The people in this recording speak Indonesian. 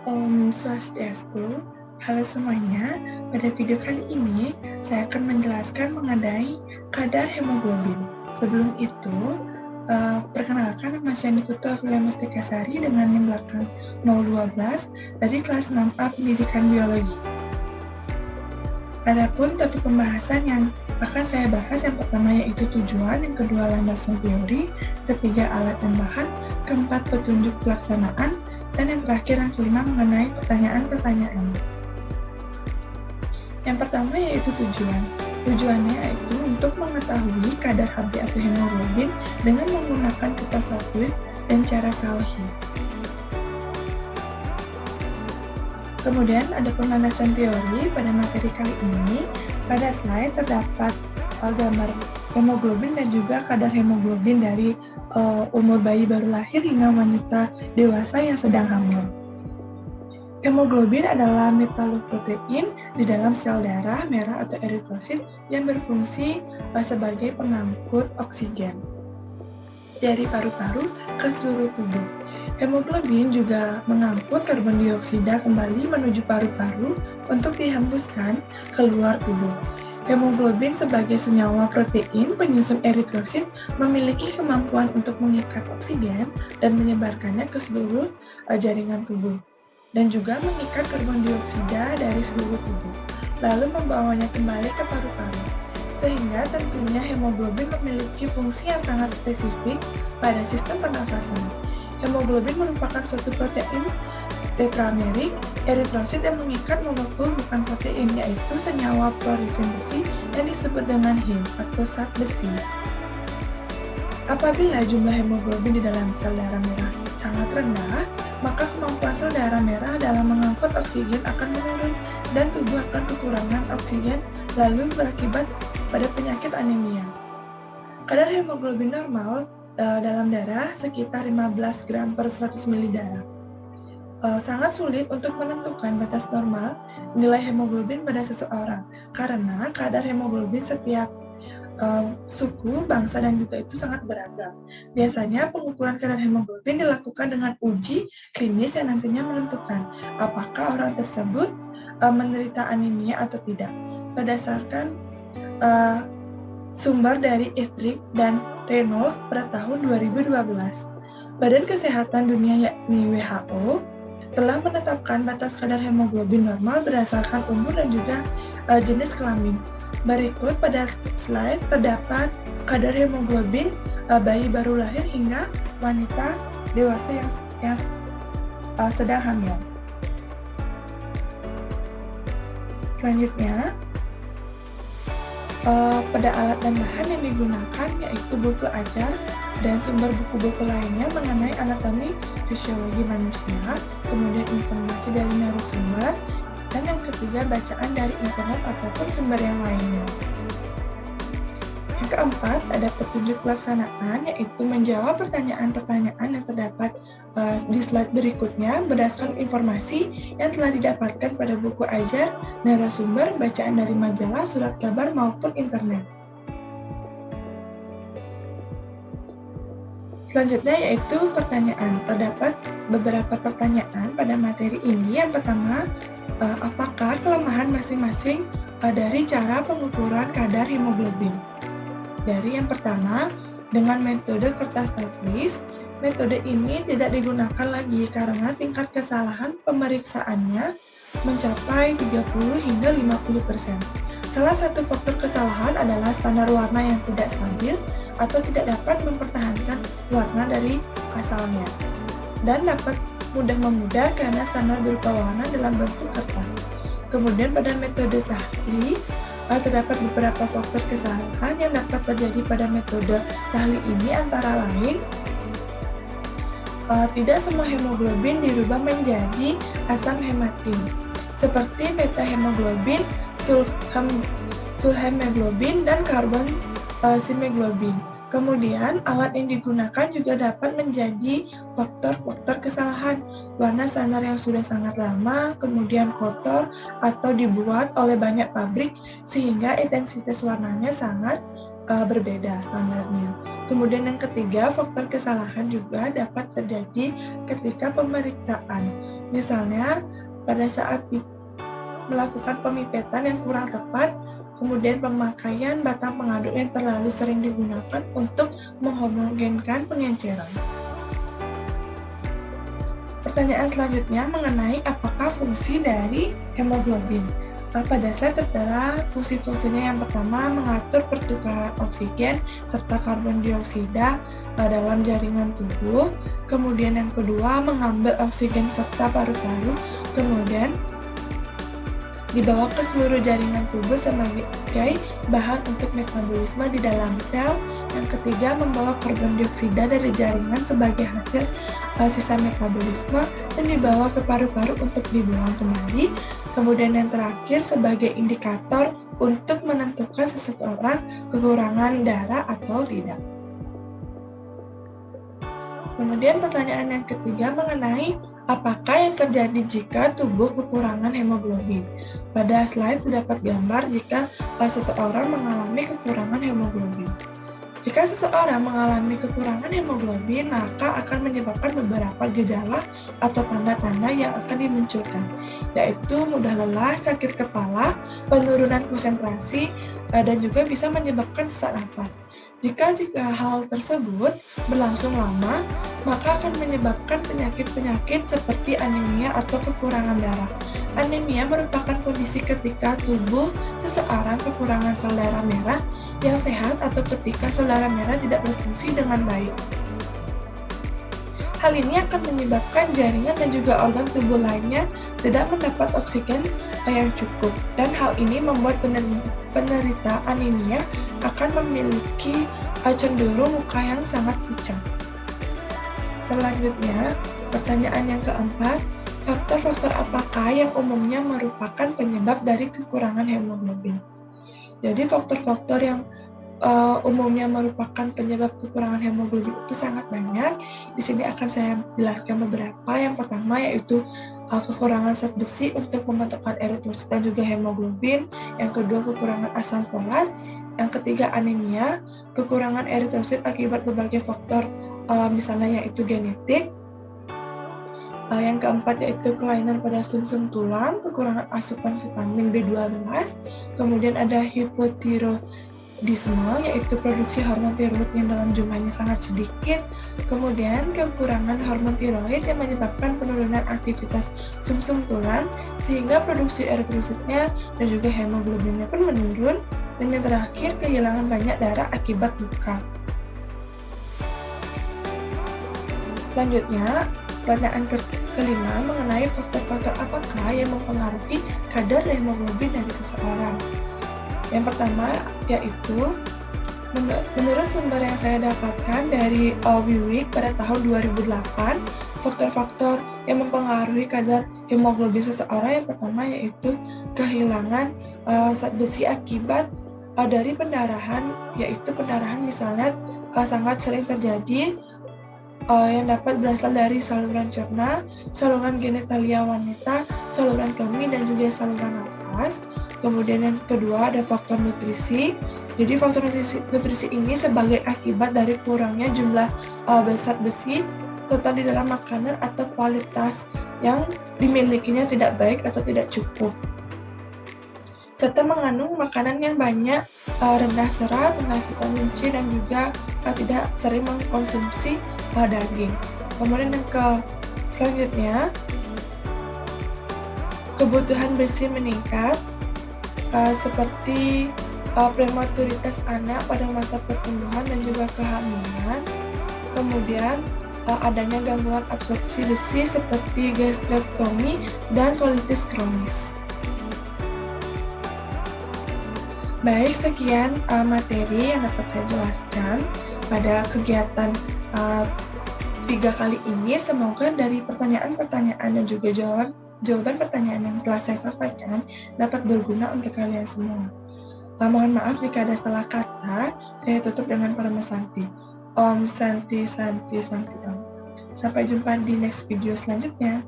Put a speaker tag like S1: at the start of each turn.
S1: Om Swastiastu, halo semuanya. Pada video kali ini, saya akan menjelaskan mengenai kadar hemoglobin. Sebelum itu, perkenalkan nama saya Nikuto Aprilia Mustikasari dengan NIM belakang 012 dari kelas 6A Pendidikan Biologi. Adapun topik pembahasan yang akan saya bahas yang pertama yaitu tujuan, yang kedua landasan teori, ketiga alat dan bahan, keempat petunjuk pelaksanaan, dan yang terakhir yang kelima mengenai pertanyaan-pertanyaan. Yang pertama yaitu tujuan. Tujuannya yaitu untuk mengetahui kadar Hb atau hemoglobin dengan menggunakan kertas lapis dan cara Salhi. Kemudian ada landasan teori pada materi kali ini. Pada slide terdapat gambar hemoglobin dan juga kadar hemoglobin dari umur bayi baru lahir hingga wanita dewasa yang sedang hamil. Hemoglobin adalah metaloprotein di dalam sel darah merah atau eritrosit yang berfungsi sebagai pengangkut oksigen dari paru-paru ke seluruh tubuh. Hemoglobin juga mengangkut karbon dioksida kembali menuju paru-paru untuk dihembuskan keluar tubuh. Hemoglobin sebagai senyawa protein penyusun eritrosit memiliki kemampuan untuk mengikat oksigen dan menyebarkannya ke seluruh jaringan tubuh, dan juga mengikat karbon dioksida dari seluruh tubuh, lalu membawanya kembali ke paru-paru. Sehingga tentunya hemoglobin memiliki fungsi yang sangat spesifik pada sistem pernafasan. Hemoglobin merupakan suatu protein tetramerik eritrosit yang mengikat molekul bukan protein, yaitu senyawa porfin besi yang disebut dengan Heme atau zat besi. Apabila jumlah hemoglobin di dalam sel darah merah sangat rendah, maka kemampuan sel darah merah dalam mengangkut oksigen akan menurun dan tubuh akan kekurangan oksigen, lalu berakibat pada penyakit anemia. Kadar hemoglobin normal dalam darah sekitar 15 gram per 100 ml darah. Sangat sulit untuk menentukan batas normal nilai hemoglobin pada seseorang karena kadar hemoglobin setiap suku, bangsa, dan juga itu sangat beragam. Biasanya pengukuran kadar hemoglobin dilakukan dengan uji klinis yang nantinya menentukan apakah orang tersebut menderita anemia atau tidak. Berdasarkan sumber dari Estrich dan Reynolds pada tahun 2012. Badan Kesehatan Dunia yakni WHO telah menetapkan batas kadar hemoglobin normal berdasarkan umur dan juga jenis kelamin. Berikut pada slide terdapat kadar hemoglobin bayi baru lahir hingga wanita dewasa yang sedang hamil. Selanjutnya, pada alat dan bahan yang digunakan yaitu buku ajar dan sumber buku-buku lainnya mengenai anatomi fisiologi manusia, kemudian informasi dari narasumber, dan yang ketiga bacaan dari internet ataupun sumber yang lainnya. Yang keempat ada petunjuk pelaksanaan, yaitu menjawab pertanyaan-pertanyaan yang terdapat di slide berikutnya berdasarkan informasi yang telah didapatkan pada buku ajar, narasumber, bacaan dari majalah, surat kabar, maupun internet. Selanjutnya yaitu pertanyaan. Terdapat beberapa pertanyaan pada materi ini. Yang pertama, apakah kelemahan masing-masing dari cara pengukuran kadar hemoglobin? Dari yang pertama, dengan metode kertas tulis, metode ini tidak digunakan lagi karena tingkat kesalahan pemeriksaannya mencapai 30 hingga 50%. Salah satu faktor kesalahan adalah standar warna yang tidak stabil atau tidak dapat mempertahankan warna dari asalnya, dan dapat mudah memudar karena standar berupa warna dalam bentuk kertas. Kemudian pada metode Salhi, terdapat beberapa faktor kesalahan yang dapat terjadi pada metode Salhi ini, antara lain tidak semua hemoglobin dirubah menjadi asam hematin, seperti beta hemoglobin, sulhemoglobin, dan karbon simeglobin. Kemudian alat yang digunakan juga dapat menjadi faktor-faktor kesalahan. Warna standar yang sudah sangat lama, kemudian kotor, atau dibuat oleh banyak pabrik sehingga intensitas warnanya sangat berbeda standarnya. Kemudian yang ketiga, faktor kesalahan juga dapat terjadi ketika pemeriksaan. Misalnya, pada saat melakukan pemipetan yang kurang tepat, kemudian pemakaian batang pengaduk yang terlalu sering digunakan untuk menghomogenkan pengenceran. Pertanyaan selanjutnya mengenai apakah fungsi dari hemoglobin. Pada slide tertera fungsi-fungsinya. Yang pertama, mengatur pertukaran oksigen serta karbon dioksida dalam jaringan tubuh. Kemudian yang kedua, mengambil oksigen serta paru-paru, kemudian dibawa ke seluruh jaringan tubuh sebagai bahan untuk metabolisme di dalam sel. Yang ketiga, membawa karbon dioksida dari jaringan sebagai hasil sisa metabolisme dan dibawa ke paru-paru untuk dibuang kembali. Kemudian yang terakhir, sebagai indikator untuk menentukan seseorang kekurangan darah atau tidak. Kemudian pertanyaan yang ketiga mengenai apakah yang terjadi jika tubuh kekurangan hemoglobin. Pada slide terdapat gambar jika seseorang mengalami kekurangan hemoglobin. Jika seseorang mengalami kekurangan hemoglobin, maka akan menyebabkan beberapa gejala atau tanda-tanda yang akan dimunculkan, yaitu mudah lelah, sakit kepala, penurunan konsentrasi, dan juga bisa menyebabkan sesak nafas. Jika hal tersebut berlangsung lama, maka akan menyebabkan penyakit-penyakit seperti anemia atau kekurangan darah. Anemia merupakan kondisi ketika tubuh seseorang kekurangan sel darah merah yang sehat atau ketika sel darah merah tidak berfungsi dengan baik. Hal ini akan menyebabkan jaringan dan juga organ tubuh lainnya tidak mendapat oksigen yang cukup, dan hal ini membuat penderita anemia akan memiliki cenderung muka yang sangat pucat. Selanjutnya, pertanyaan yang keempat, faktor-faktor apakah yang umumnya merupakan penyebab dari kekurangan hemoglobin? Jadi faktor-faktor yang umumnya merupakan penyebab kekurangan hemoglobin itu sangat banyak. Di sini akan saya jelaskan beberapa. Yang pertama yaitu kekurangan zat besi untuk pembentukan eritrosit dan juga hemoglobin. Yang kedua, kekurangan asam folat. Yang ketiga, anemia, kekurangan eritrosit akibat berbagai faktor, misalnya yaitu genetik. Yang keempat yaitu kelainan pada sumsum tulang, kekurangan asupan vitamin B12. Kemudian ada hipotiroidisme, yaitu produksi hormon tiroid yang dalam jumlahnya sangat sedikit. Kemudian kekurangan hormon tiroid yang menyebabkan penurunan aktivitas sumsum tulang sehingga produksi eritrositnya dan juga hemoglobinnya pun menurun. Dan yang terakhir, kehilangan banyak darah akibat luka. Selanjutnya, pertanyaan kelima mengenai faktor-faktor apakah yang mempengaruhi kadar hemoglobin dari seseorang. Yang pertama yaitu, menurut sumber yang saya dapatkan dari Wiwik pada tahun 2008, faktor-faktor yang mempengaruhi kadar hemoglobin seseorang yang pertama yaitu kehilangan zat besi akibat dari pendarahan, yaitu pendarahan misalnya sangat sering terjadi yang dapat berasal dari saluran cerna, saluran genitalia wanita, saluran kemih, dan juga saluran nafas. Kemudian yang kedua ada faktor nutrisi. Jadi faktor nutrisi ini sebagai akibat dari kurangnya jumlah zat besi total di dalam makanan atau kualitas yang dimilikinya tidak baik atau tidak cukup. Serta mengandung makanan yang banyak rendah serat, rendah vitamin C, dan juga tidak sering mengkonsumsi daging. Kemudian yang selanjutnya, kebutuhan besi meningkat seperti prematuritas anak pada masa pertumbuhan dan juga kehamilan. Kemudian adanya gangguan absorpsi besi seperti gastrektomi dan kolitis kronis. Baik, sekian materi yang dapat saya jelaskan pada kegiatan 3 kali ini. Semoga dari pertanyaan-pertanyaan dan juga jawaban pertanyaan yang telah saya sampaikan dapat berguna untuk kalian semua. Mohon maaf jika ada salah kata. Saya tutup dengan Parama Santi. Om Santi Santi Santi Om. Sampai jumpa di next video selanjutnya.